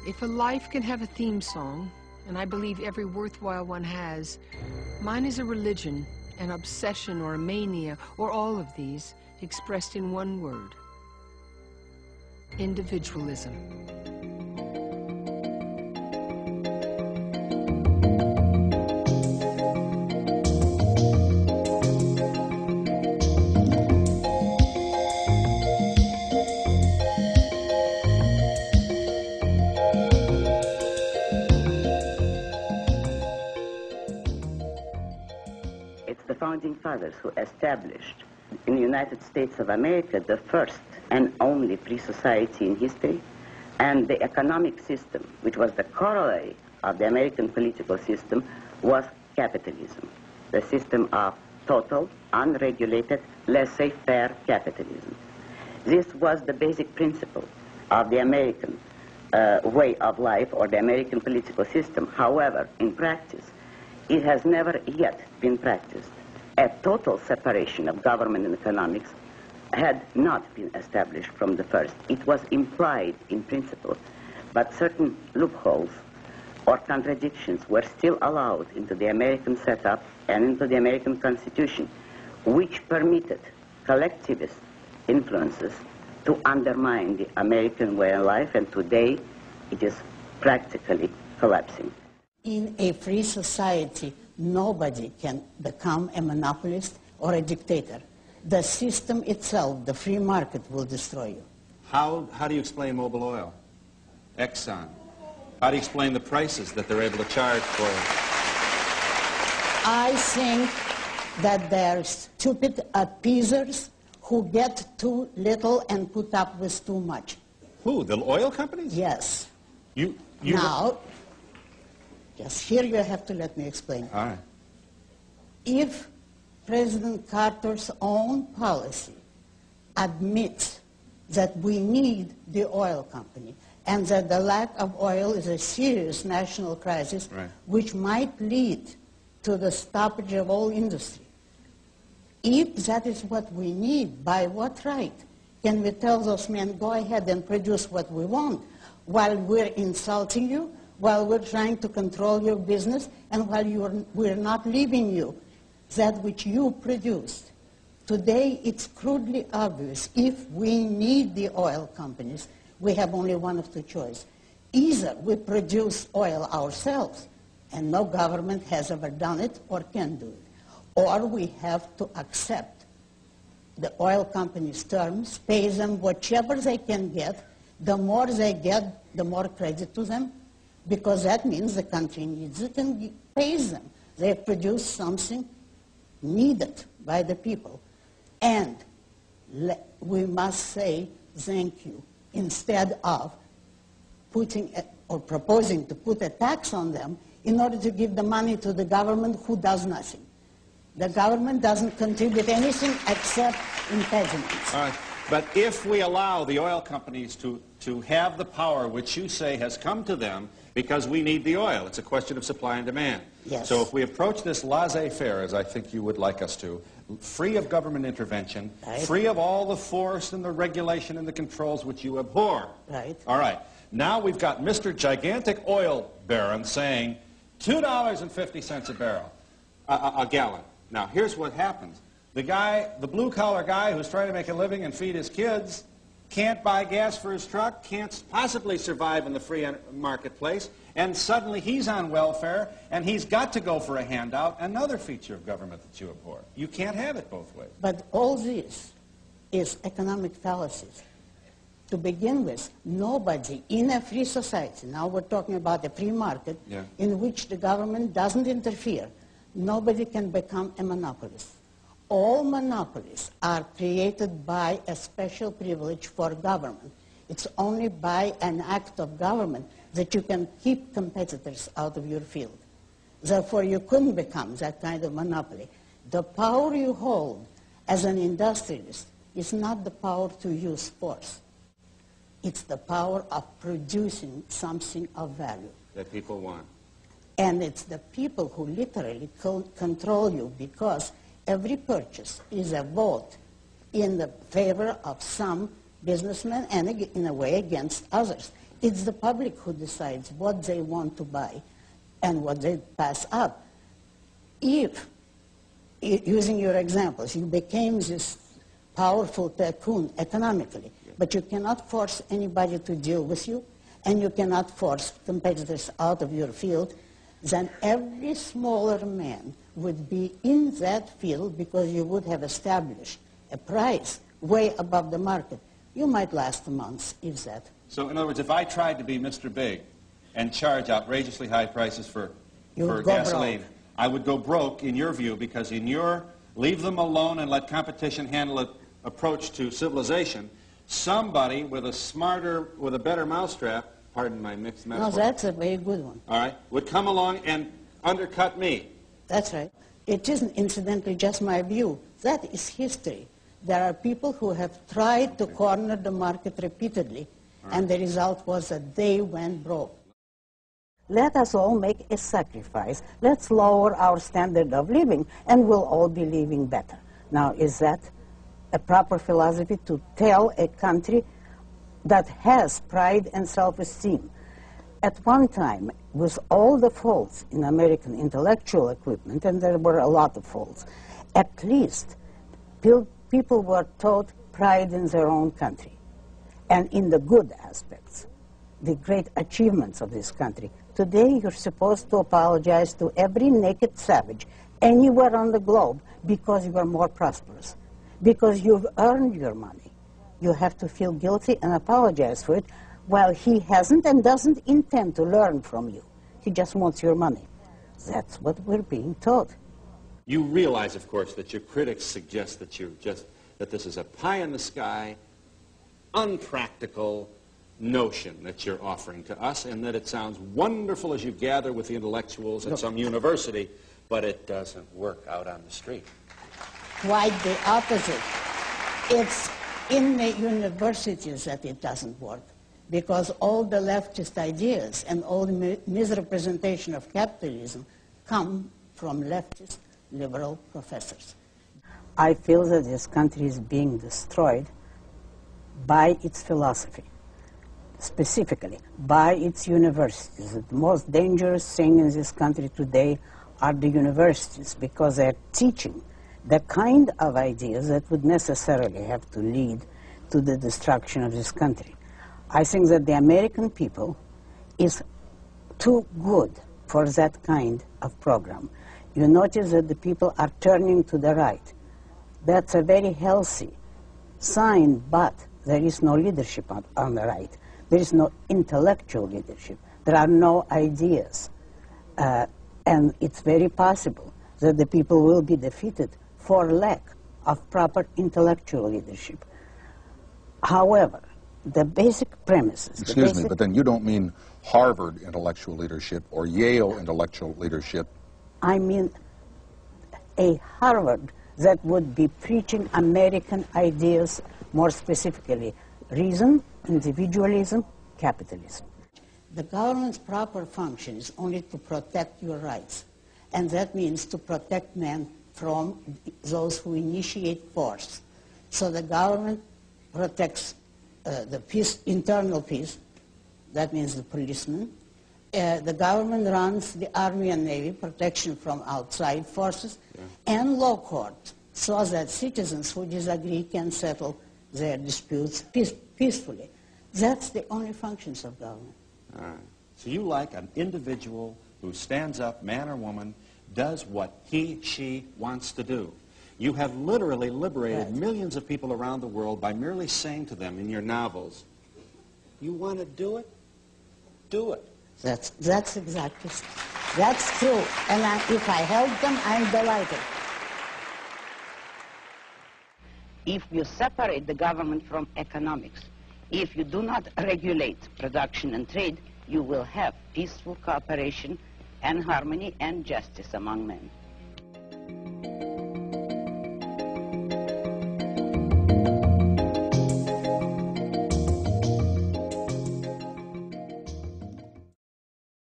If a life can have a theme song, and I believe every worthwhile one has, mine is a religion, an obsession or a mania, or all of these, expressed in one word: individualism. Founding fathers who established in the United States of America the first and only free society in history, and the economic system, which was the corollary of the American political system, was capitalism, the system of total, unregulated, laissez-faire capitalism. This was the basic principle of the American way of life, or the American political system. However, in practice, it has never yet been practiced. A total separation of government and economics had not been established from the first. It was implied in principle, but certain loopholes or contradictions were still allowed into the American setup and into the American Constitution, which permitted collectivist influences to undermine the American way of life, and today it is practically collapsing. In a free society, nobody can become a monopolist or a dictator. The system itself, the free market, will destroy you. How do you explain Mobil Oil, Exxon? How do you explain the prices that they're able to charge for it? I think that they're stupid appeasers who get too little and put up with too much. Who, the oil companies? Yes. You now, yes, here you have to let me explain. All right. If President Carter's own policy admits that we need the oil company and that the lack of oil is a serious national crisis, right, which might lead to the stoppage of all industry, if that is what we need, by what right can we tell those men, go ahead and produce what we want, while we're insulting you, while we're trying to control your business, and while we're not leaving you that which you produced? Today, it's crudely obvious. If we need the oil companies, we have only one of two choices. Either we produce oil ourselves, and no government has ever done it or can do it, or we have to accept the oil companies' terms, pay them whatever they can get. The more they get, the more credit to them, because that means the country needs it and pays them. They produce something needed by the people. And we must say thank you, instead of putting or proposing to put a tax on them in order to give the money to the government, who does nothing. The government doesn't contribute anything except impediments. All right. But if we allow the oil companies to have the power which you say has come to them because we need the oil, it's a question of supply and demand. Yes. So if we approach this laissez-faire, as I think you would like us to, free of government intervention, right, free of all the force and the regulation and the controls which you abhor. Right. All right. Now we've got Mr. Gigantic Oil Baron saying $2.50 a barrel, a gallon. Now here's what happens. The guy, the blue-collar guy who's trying to make a living and feed his kids, can't buy gas for his truck, can't possibly survive in the free marketplace, and suddenly he's on welfare, and he's got to go for a handout, another feature of government that you abhor. You can't have it both ways. But all this is economic fallacies. To begin with, nobody in a free society, now we're talking about a free market, yeah, in which the government doesn't interfere, nobody can become a monopolist. All monopolies are created by a special privilege for government. It's only by an act of government that you can keep competitors out of your field. Therefore, you couldn't become that kind of monopoly. The power you hold as an industrialist is not the power to use force. It's the power of producing something of value. That people want. And it's the people who literally control you, because every purchase is a vote in the favor of some businessmen and in a way against others. It's the public who decides what they want to buy and what they pass up. If, using your examples, you became this powerful tycoon economically, but you cannot force anybody to deal with you, and you cannot force competitors out of your field, then every smaller man would be in that field because you would have established a price way above the market. You might last a month, if that. So, in other words, if I tried to be Mr. Big and charge outrageously high prices for gasoline, broke. I would go broke, in your view, because in your leave them alone and let competition handle it approach to civilization, somebody with a better mousetrap, pardon my mixed metaphor. No, that's a very good one. All right, would come along and undercut me. That's right. It isn't, incidentally, just my view. That is history. There are people who have tried to corner the market repeatedly, and the result was that they went broke. Let us all make a sacrifice. Let's lower our standard of living, and we'll all be living better. Now, is that a proper philosophy to tell a country that has pride and self-esteem? At one time, with all the faults in American intellectual equipment, and there were a lot of faults, at least people were taught pride in their own country and in the good aspects, the great achievements of this country. Today, you're supposed to apologize to every naked savage anywhere on the globe because you are more prosperous, because you've earned your money. You have to feel guilty and apologize for it, while he hasn't and doesn't intend to learn from you. He just wants your money. That's what we're being taught. You realize, of course, that your critics suggest that this is a pie-in-the-sky, unpractical notion that you're offering to us, and that it sounds wonderful as you gather with the intellectuals at some university, but it doesn't work out on the street. Quite the opposite. It's in the universities that it doesn't work, because all the leftist ideas and all the misrepresentation of capitalism come from leftist liberal professors. I feel that this country is being destroyed by its philosophy, specifically by its universities. The most dangerous thing in this country today are the universities, because they're teaching the kind of ideas that would necessarily have to lead to the destruction of this country. I think that the American people is too good for that kind of program. You notice that the people are turning to the right. That's a very healthy sign, but there is no leadership on the right. There is no intellectual leadership. There are no ideas. And it's very possible that the people will be defeated for lack of proper intellectual leadership. However, the basic premises... Excuse me, but then you don't mean Harvard intellectual leadership or Yale intellectual leadership. I mean a Harvard that would be preaching American ideas, more specifically reason, individualism, capitalism. The government's proper function is only to protect your rights, and that means to protect men from those who initiate force. So the government protects the peace, internal peace, that means the policemen. The government runs the Army and Navy, protection from outside forces, and law court, so that citizens who disagree can settle their disputes peacefully. That's the only functions of government. All right. So you like an individual who stands up, man or woman, does what he, she wants to do. You have literally liberated millions of people around the world by merely saying to them in your novels, you want to do it? Do it. That's exactly, that's true. And if I help them, I'm delighted. If you separate the government from economics, if you do not regulate production and trade, you will have peaceful cooperation and harmony and justice among men.